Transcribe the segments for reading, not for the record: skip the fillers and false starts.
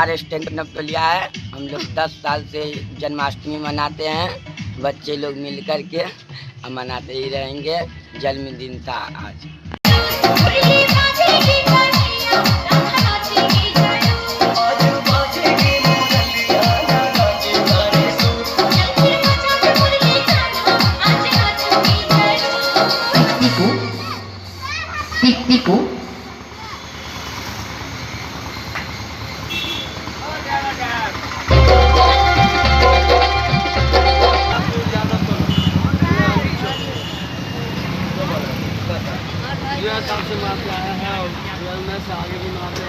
Kumar stand नपतोलिया है। हम लोग 10 साल से जन्माष्टमी मनाते हैं, बच्चे लोग मिल कर के हम मनाते ही रहेंगे। जन्मदिन था आज। से मारते आया है और में से आगे भी मारते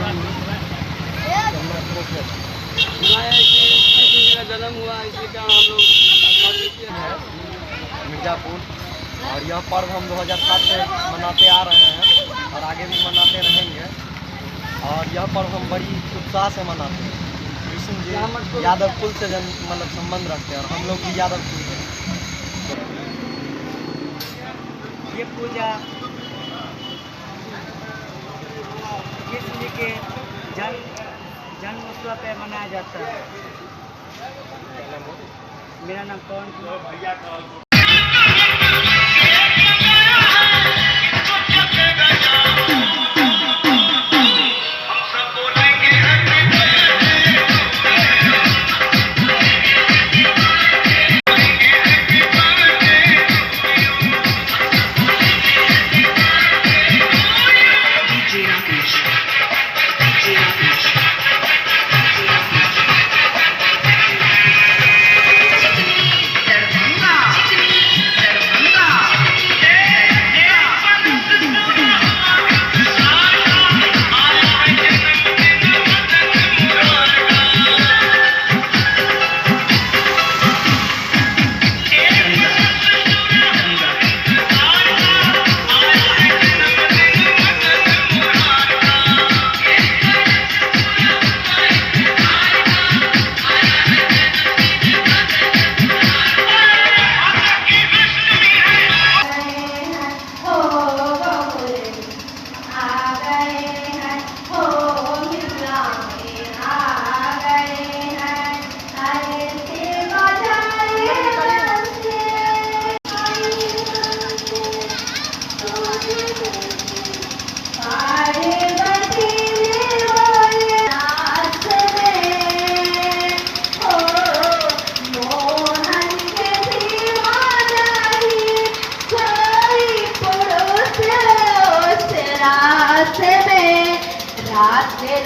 का जन्म हुआ, इसी का हम लोग है मिर्जापुर। और यह पर्व हम 2007 से मनाते आ रहे हैं और आगे भी मनाते रहेंगे। और यह पर्व हम बड़ी उत्साह से मनाते हैं। कृष्ण जी यादव कुल से मतलब संबंध रखते हैं और हम लोग भी यादव कुल से। ये पूजा कृष्ण जी के जन्म उत्सव पे मनाया जाता है। मेरा नाम कौन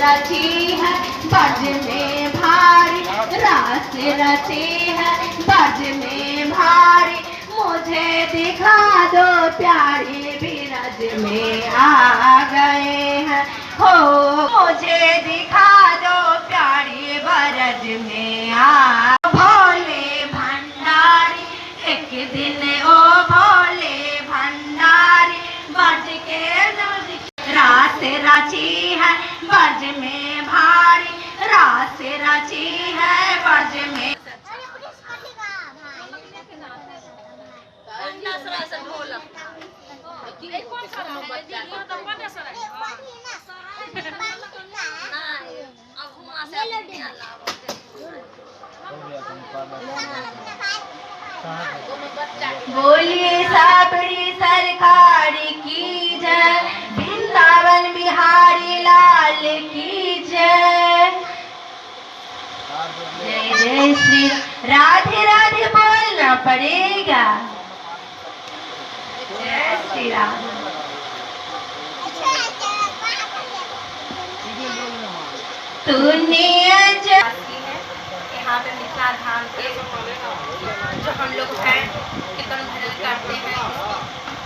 रची है बज में भारी, रात रची है बज में भारी। मुझे दिखा दो प्यारी बिरज में आ गए हैं हो। मुझे दिखा दो प्यारी बरज में आ। भोले भंडारी एक दिन ओ भोले भंडारी बज के रात रची है बज में भारी, रात रची है बज में। बोलिए साबड़ी सरकार की जय, वृंदावन बिहारी लाल की जय। जय जय श्री राधे राधे बोलना पड़ेगा। जय श्री राम। तूने यहाँ पे मिथिला धाम के जो हम लोग हैं कीर्तन भजन करते हैं,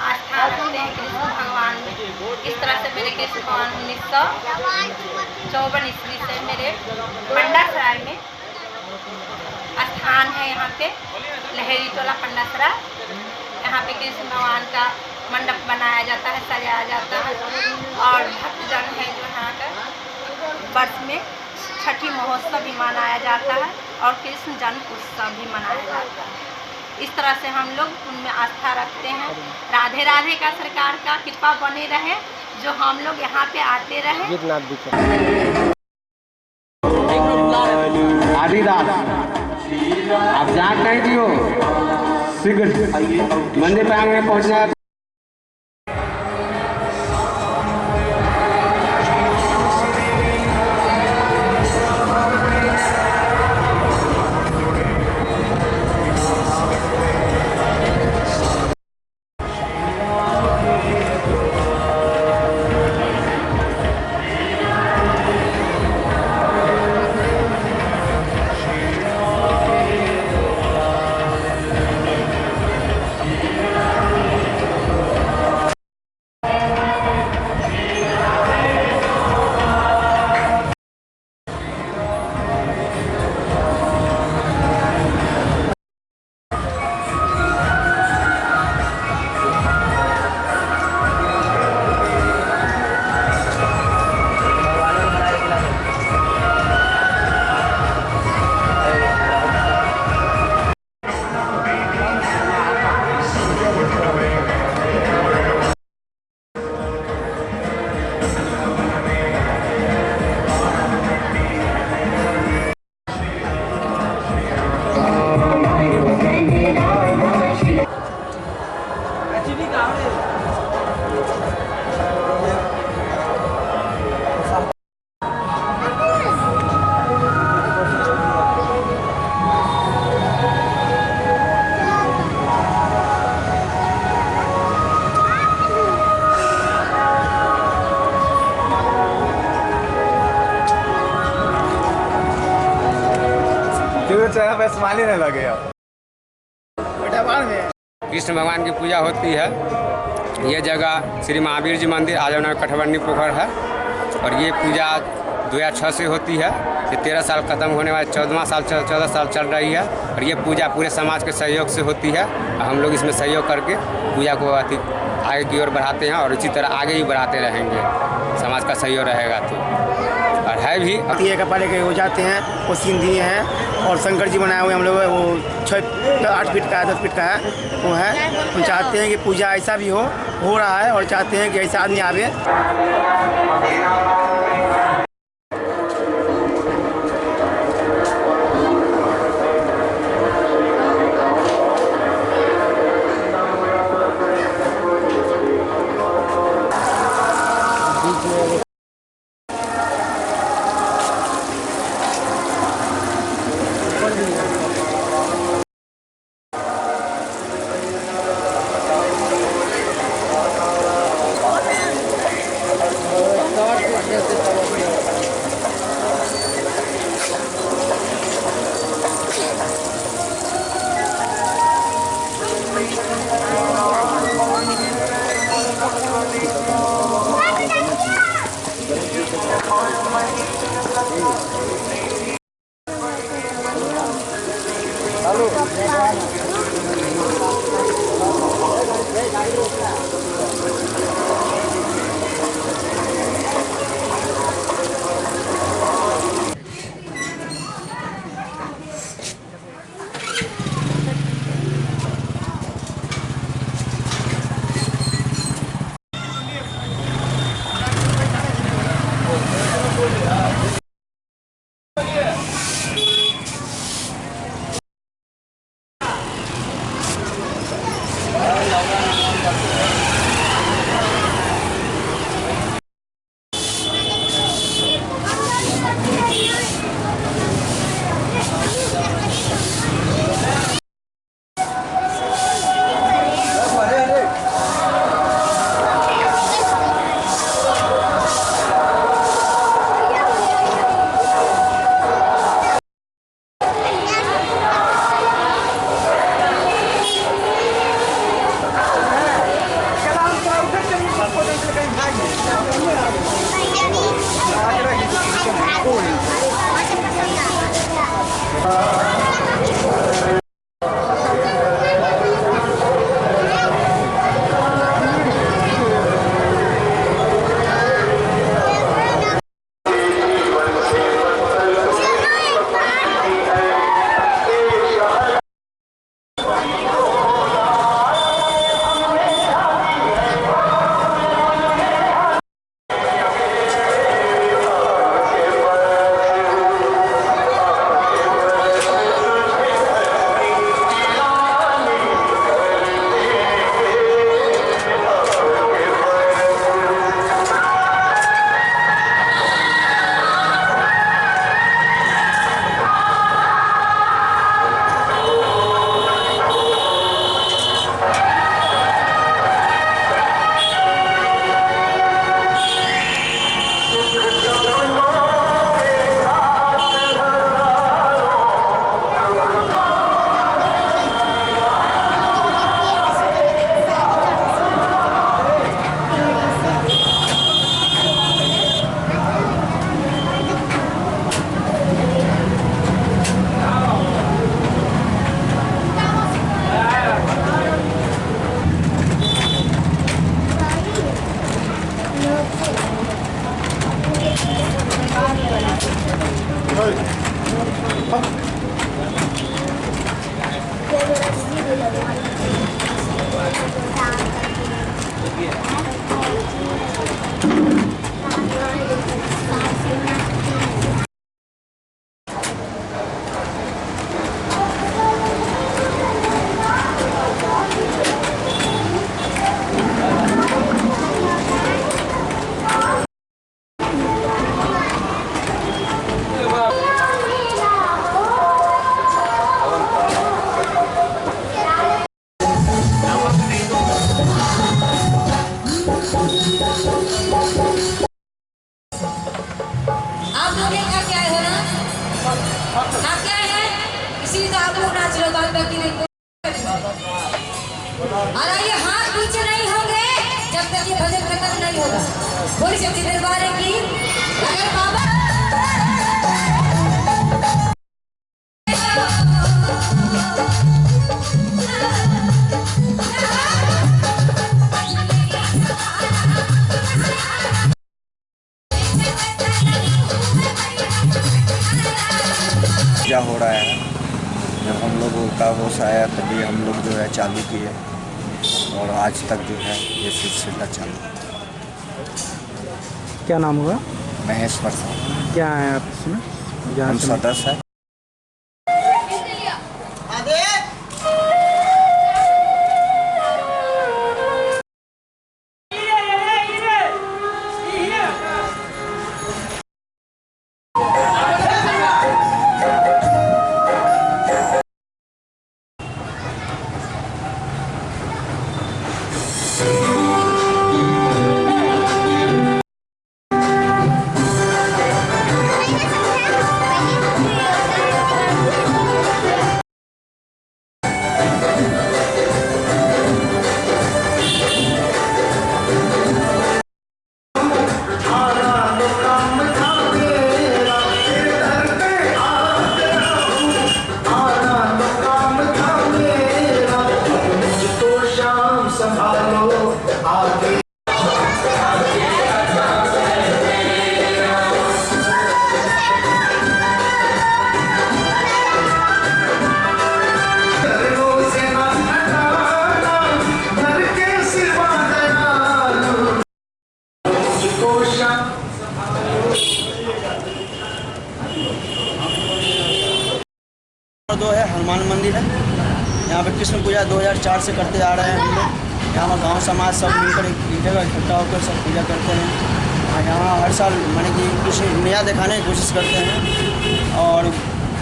आस्था रखते हैं कृष्ण भगवान में। इस तरह से मेरे कृष्ण भगवान 1954 ईस्वी से मेरे पंडासराय में स्थान है। यहाँ पे लहरी टोला पंडासराय, यहाँ पे कृष्ण भगवान का मंडप बनाया जाता है, सजाया जाता है। और भक्तजन है जो यहाँ का वर्ष में छठी महोत्सव भी मनाया जाता है और कृष्ण जन्म उत्सव भी मनाया जाता है। इस तरह से हम लोग उनमें आस्था रखते हैं। राधे राधे का सरकार का कृपा बने रहे, जो हम लोग यहाँ पे आते रहे। आदिदास आप जाग नहीं दियो शीघ्र मंदिर प्रांगण में पहुंचना है। चेहरा पे स्माइल नहीं लगे कृष्ण भगवान की पूजा होती है। ये जगह श्री महावीर जी मंदिर आजमनगर कठवंडी पोखर है और ये पूजा 2006 से होती है। ये 13 साल खत्म होने वाले 14 साल चल रही है और ये पूजा पूरे समाज के सहयोग से होती है। हम लोग इसमें सहयोग करके पूजा को आगे की ओर बढ़ाते हैं और इसी तरह आगे ही बढ़ाते रहेंगे, समाज का सहयोग रहेगा तो। और है भी पहले के हो जाते हैं वो सीन दिए हैं और शंकर जी बनाए हुए हम लोग वो 8 फीट का है 10 फीट का है वो है। हम चाहते हैं कि पूजा ऐसा भी हो रहा है और चाहते हैं कि ऐसा आदमी आवे। और ये हाथ नीचे नहीं होंगे जब तक ये भजन खत्म नहीं होगा। बोली सच्ची दरबार की अगर बाबा क्या हो रहा है, जब हम लोगों का होश आया तभी हम लोग जो है चालू किए और आज तक जो है ये सिलसिला चालू। क्या नाम हुआ? महेश प्रसाद। क्या है आप इसमें? हम सदस्य है। दो है हनुमान मंदिर है, यहाँ पे कृष्ण पूजा 2004 से करते आ रहे हैं हम लोग। यहाँ पर गाँव समाज सब मिलकर एक जगह इकट्ठा होकर सब पूजा करते हैं। और यहाँ हर साल माने कि कुछ नया दिखाने की कोशिश करते हैं और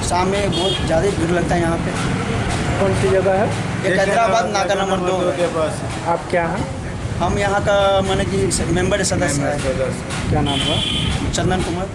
शाम में बहुत ज़्यादा भीड़ लगता है यहाँ पे। कौन सी जगह है? एक हैदराबाद नाका नंबर 2 के पास। आप क्या हैं? हम यहाँ का माने कि मेंबर सदस्य है। क्या नाम हुआ? चंदन कुमार।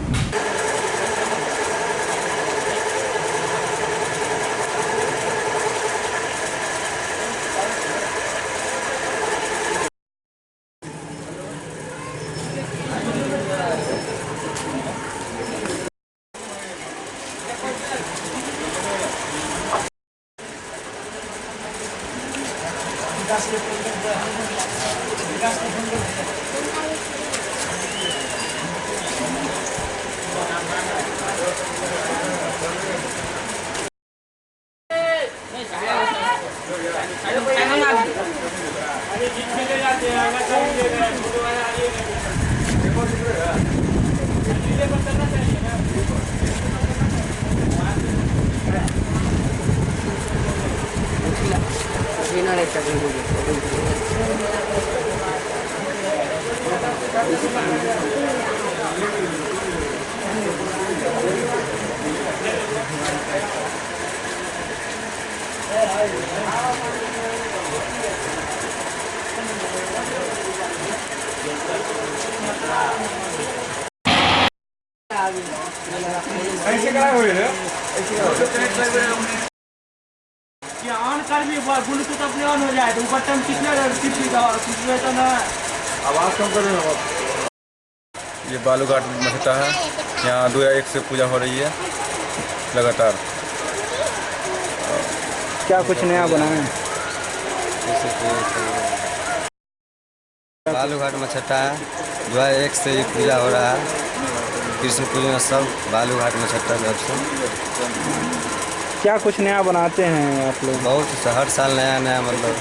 कैसे करा हुए रे? ये ऑन कर भी ब्लूटूथ अपने ऑन हो जाए तो बटन कितने सिचुएशन है। आवाज़ कम करो ना। ये बालूघाट मस्जिद है, यहाँ 2001 से पूजा हो रही है लगातार। क्या कुछ नया बनाए? बालूघाट मछट्टा है, 2001 से ये पूजा हो रहा है। कृष्ण पूजा सब बालूघाट मछट्टा जब से। क्या कुछ नया बनाते हैं आप लोग? बहुत हर साल नया नया मतलब